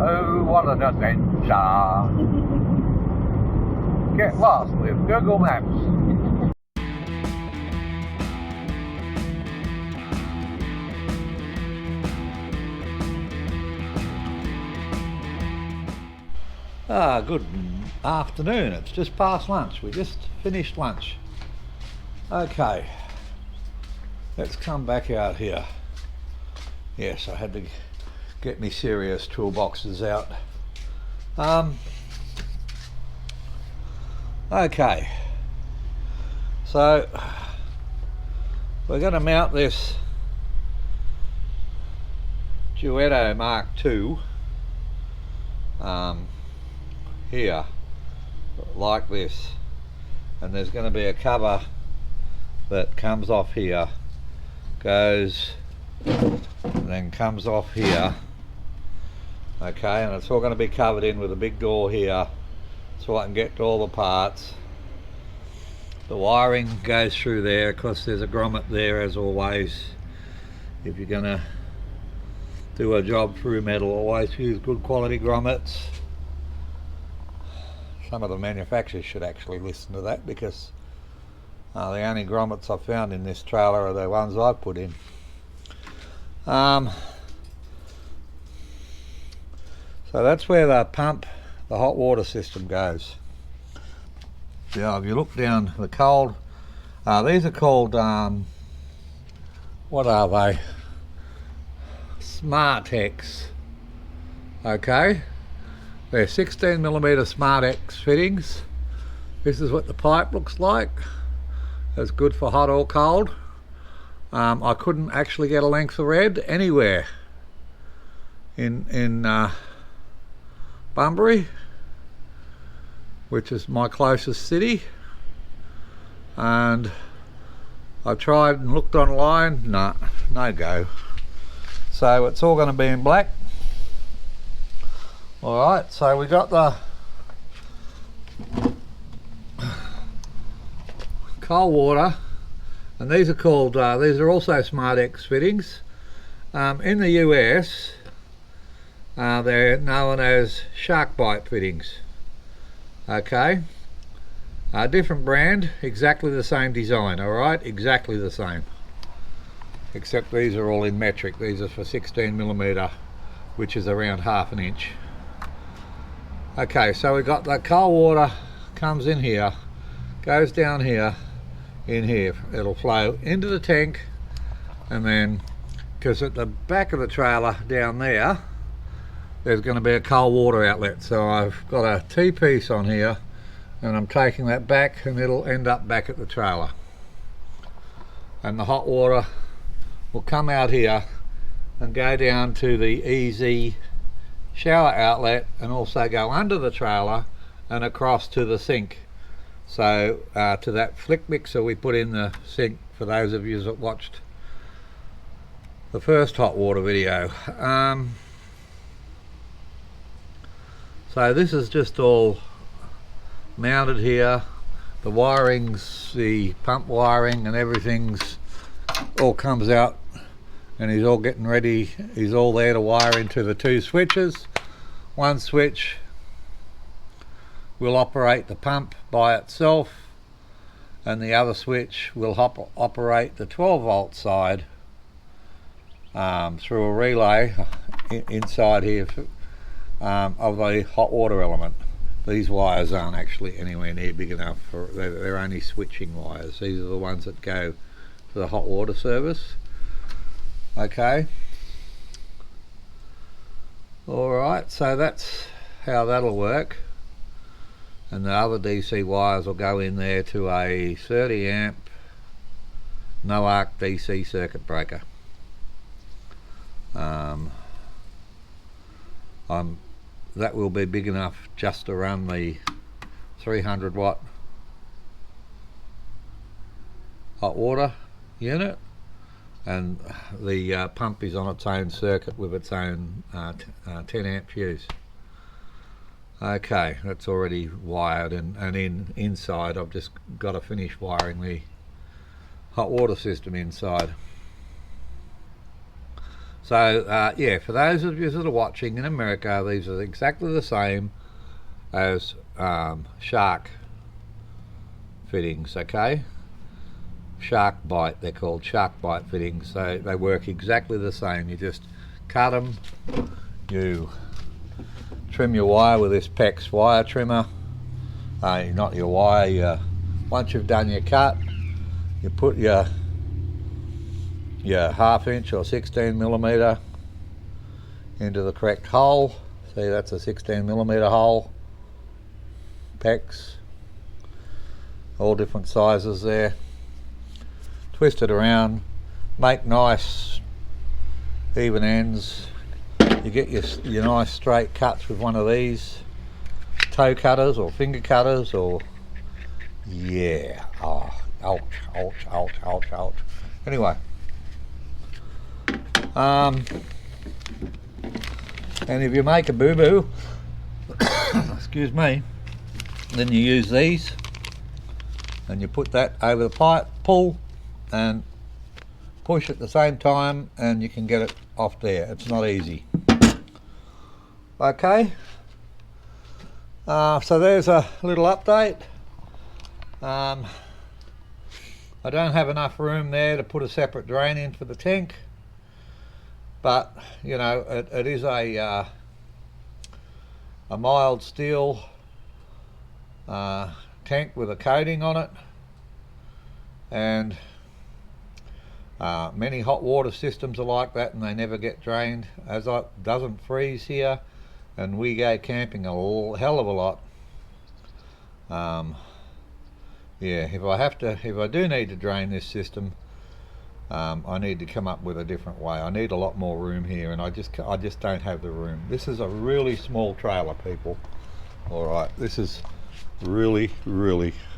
Oh, what an adventure! Get lost with Google Maps. Good afternoon. It's just past lunch. We just finished lunch. Okay, let's come back out here. Yes, I had to get me serious toolboxes out. Okay, so we're going to mount this Duoetto Mark II here like this, and there's going to be a cover that comes off here, goes and then comes off here. Okay, and it's all going to be covered in with a big door here so I can get to all the parts. The wiring goes through there. Of course there's a grommet there as always. If you're going to do a job through metal, always use good quality grommets. Some of the manufacturers should actually listen to that, because the only grommets I've found in this trailer are the ones I've put in. So that's where the pump, the hot water system goes. Now if you look down the cold, these are called, what are they? SmartX. Okay, they're 16mm SmartX fittings. This is what the pipe looks like. It's good for hot or cold. I couldn't actually get a length of red anywhere in Bunbury, which is my closest city, and I tried and looked online. No go. So it's all going to be in black. Alright, so we got the cold water, and these are called, these are also SmartX fittings. In the US, they're known as shark bite fittings. Okay, a different brand, exactly the same design. Alright, exactly the same, except these are all in metric. These are for 16mm, which is around ½ an inch. Okay, so we got the cold water comes in here, goes down here, in here. It'll flow into the tank, and then, because at the back of the trailer down there, there's going to be a cold water outlet. So I've got a T-piece on here, and I'm taking that back, and it'll end up back at the trailer. And the hot water will come out here and go down to the easy shower outlet, and also go under the trailer and across to the sink. So to that flick mixer we put in the sink, for those of you that watched the first hot water video. So this is just all mounted here. The wiring's, the pump wiring and everything's all comes out, and he's all getting ready. He's all there to wire into the two switches. One switch will operate the pump by itself, and the other switch will operate the 12-volt side through a relay inside here of the hot water element. These wires aren't actually anywhere near big enough for, they're only switching wires. These are the ones that go to the hot water service. Okay, alright, so that's how that'll work. And the other DC wires will go in there to a 30 amp no arc DC circuit breaker. That will be big enough just to run the 300 watt hot water unit, and the pump is on its own circuit with its own 10 amp fuse. Okay, that's already wired, and inside I've just got to finish wiring the hot water system inside. So yeah, for those of you that are watching in America, these are exactly the same as shark fittings, okay? Shark bite, they're called shark bite fittings. So they work exactly the same. You just cut them, you trim your wire with this PEX wire trimmer. Not your wire, once you've done your cut, you put your 1/2 inch or 16mm into the correct hole. See, that's a 16mm hole. PEX, all different sizes there. Twist it around, make nice even ends. You get your nice straight cuts with one of these toe cutters or finger cutters, or yeah, oh, ouch, ouch, ouch, ouch, ouch. Anyway, and if you make a boo-boo, excuse me, then you use these and you put that over the pipe, pull and push at the same time, and you can get it off there. It's not easy. Okay, so there's a little update. I don't have enough room there to put a separate drain in for the tank, but you know, it is a mild steel tank with a coating on it, and many hot water systems are like that and they never get drained, as it doesn't freeze here, and we go camping a hell of a lot. Yeah, if I do need to drain this system, I need to come up with a different way. I need a lot more room here, and I just don't have the room. This is a really small trailer, people. All right, this is really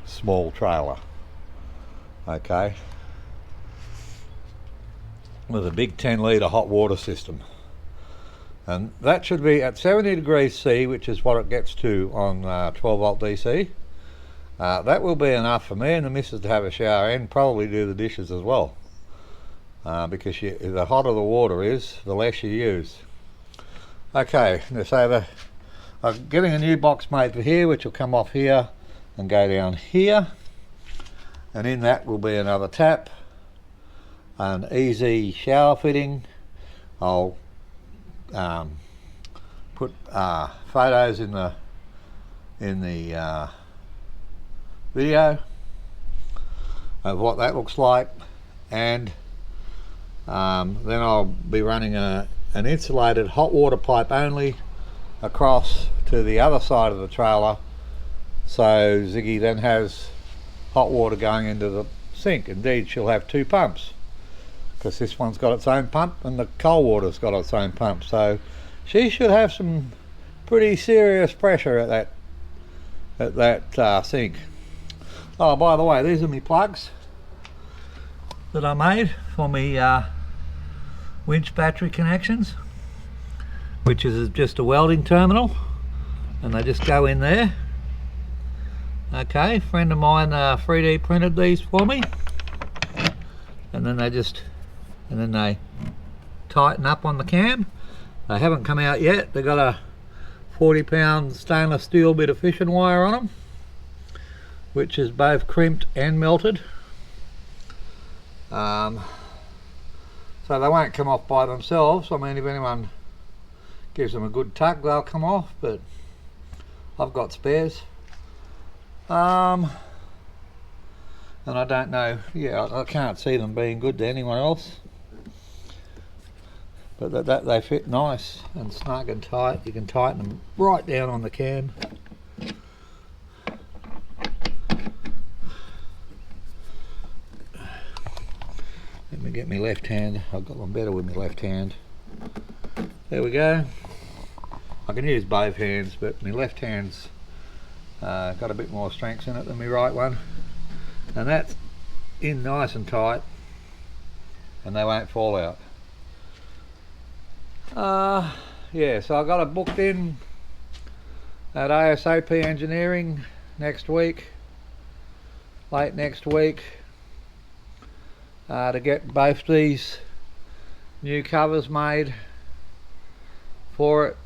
small trailer. Okay, with a big 10-litre hot water system, and that should be at 70 degrees C, which is what it gets to on 12-volt DC. That will be enough for me and the missus to have a shower and probably do the dishes as well, because the hotter the water is, the less you use. Okay, so I'm getting a new box made for here, which will come off here and go down here, and in that will be another tap, an easy shower fitting. I'll put photos in the video of what that looks like, and then I'll be running an insulated hot water pipe only across to the other side of the trailer, so Ziggy then has hot water going into the sink. Indeed, she'll have two pumps, because this one's got its own pump and the cold water's got its own pump, so she should have some pretty serious pressure at that sink. Oh, by the way, these are my plugs that I made for my winch battery connections, which is just a welding terminal, and they just go in there. Okay, a friend of mine 3D printed these for me, and then they tighten up on the cam. They haven't come out yet. They've got a 40-pound stainless steel bit of fishing wire on them, which is both crimped and melted. So they won't come off by themselves. I mean, if anyone gives them a good tug, they'll come off, but I've got spares. And I don't know, yeah, I can't see them being good to anyone else, but that they fit nice and snug and tight. You can tighten them right down on the cam. Let me get my left hand. I've got one better with my left hand. There we go. I can use both hands, but my left hand's got a bit more strength in it than my right one, and that's in nice and tight, and they won't fall out. Yeah, so I got it booked in at ASAP Engineering next week, late next week, to get both these new covers made for it.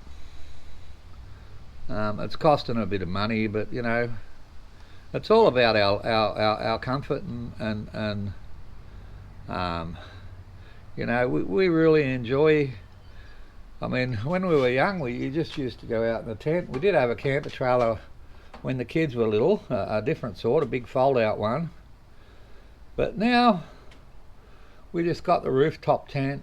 It's costing a bit of money, but you know, it's all about our comfort and you know, we really enjoy. I mean, when we were young, you just used to go out in the tent. We did have a camper trailer when the kids were little, a different sort, a big fold-out one. But now, we just got the rooftop tent.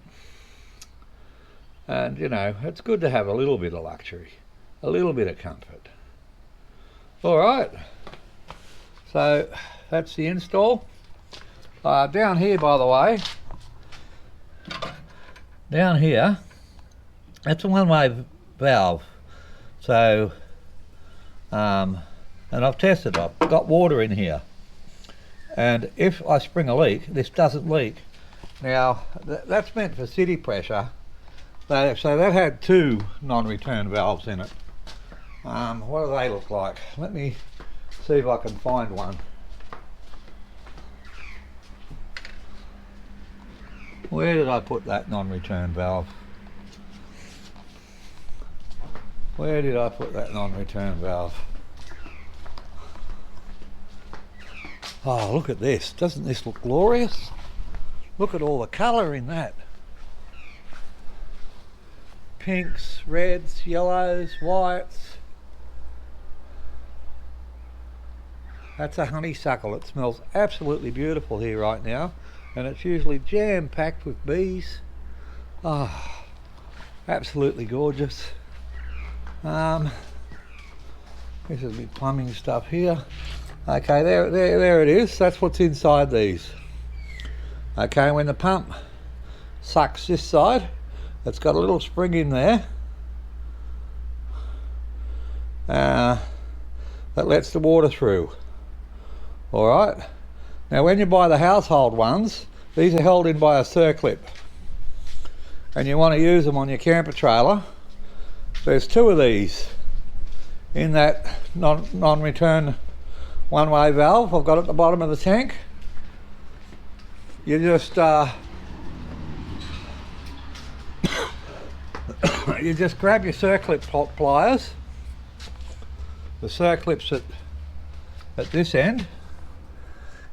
And, you know, it's good to have a little bit of luxury, a little bit of comfort. All right. So, that's the install. Down here, by the way, down here, that's a one-way valve. So, and I've tested it. I've got water in here. And if I spring a leak, this doesn't leak. Now, that's meant for city pressure. So that had two non-return valves in it. What do they look like? Let me see if I can find one. Where did I put that non-return valve? Where did I put that non-return valve? Oh, look at this. Doesn't this look glorious? Look at all the colour in that. Pinks, reds, yellows, whites. That's a honeysuckle. It smells absolutely beautiful here right now. And it's usually jam-packed with bees. Oh, absolutely gorgeous. This is the plumbing stuff here. Okay, there it is. That's what's inside these. Okay, when the pump sucks this side, it's got a little spring in there that lets the water through. All right. Now, when you buy the household ones, these are held in by a circlip, and you want to use them on your camper trailer. There's two of these in that non-return one-way valve I've got at the bottom of the tank. You just you just grab your circlip pliers, the circlips at this end.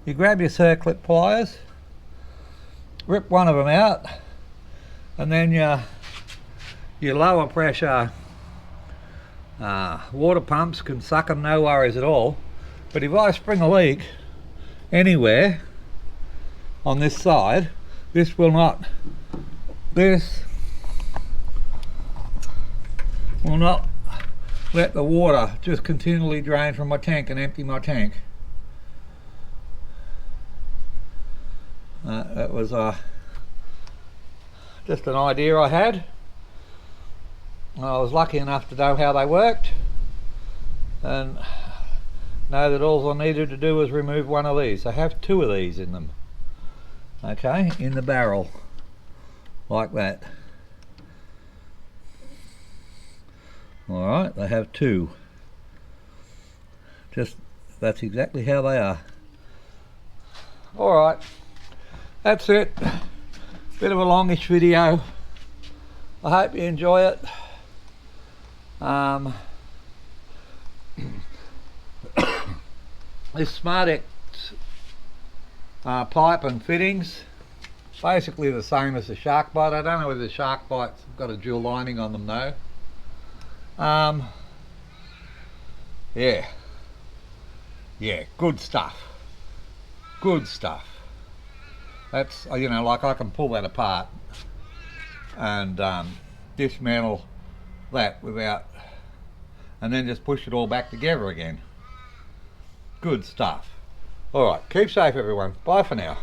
You grab your circlip pliers, rip one of them out, and then your lower pressure water pumps can suck them, no worries at all. But if I spring a leak anywhere on this side, this will not let the water just continually drain from my tank and empty my tank. That was just an idea I had. I was lucky enough to know how they worked and know that all I needed to do was remove one of these. I have two of these in them. Okay, in the barrel, like that. Alright, they have two. Just, that's exactly how they are. Alright, that's it. Bit of a longish video. I hope you enjoy it. This SmartX pipe and fittings, basically the same as the shark bite. I don't know whether the shark bite's got a dual lining on them though. Yeah, good stuff. Good stuff. That's, you know, like I can pull that apart and dismantle that without, and then just push it all back together again. Good stuff. Alright, keep safe everyone. Bye for now.